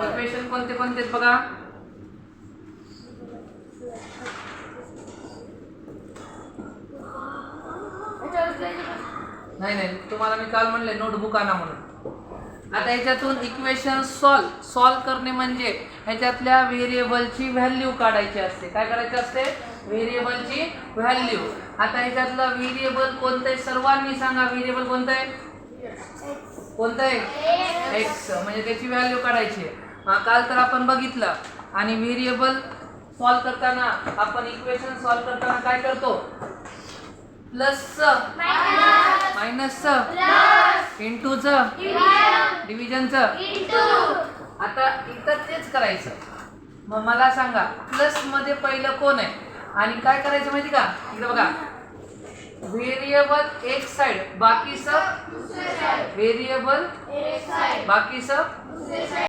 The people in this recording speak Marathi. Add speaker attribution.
Speaker 1: इक्वेशन कोणते कोणते आहेत बघा. नाही तुम्हाला मी काल म्हणले नोटबुक आणा म्हणून. आता ह्याच्यातून इक्वेशन सॉल्व करणे म्हणजे ह्याच्यातल्या व्हेरिएबलची व्हॅल्यू काढायची असते. काय करायची असते? व्हेरिएबलची व्हॅल्यू. आता ह्याच्यातलं व्हेरिएबल कोणतं आहे सर्वांनी सांगा. व्हेरिएबल कोणतं आहे? कोणतं आहे? एक्स. म्हणजे त्याची व्हॅल्यू काढायची. काल तर आपण बघितलं. आणि व्हेरिएबल सॉल्व करताना आपण इक्वेशन सॉल्व करताना काय करतो? Plus minus into division. आता इथं तेच करायचं. मग मला सांगा प्लस मध्ये पहिलं कोण आहे आणि काय करायचं माहिती का? इकडे बघा. व्हेरिएबल एक साइड बाकी सब व्हेरिएबल बाकी सब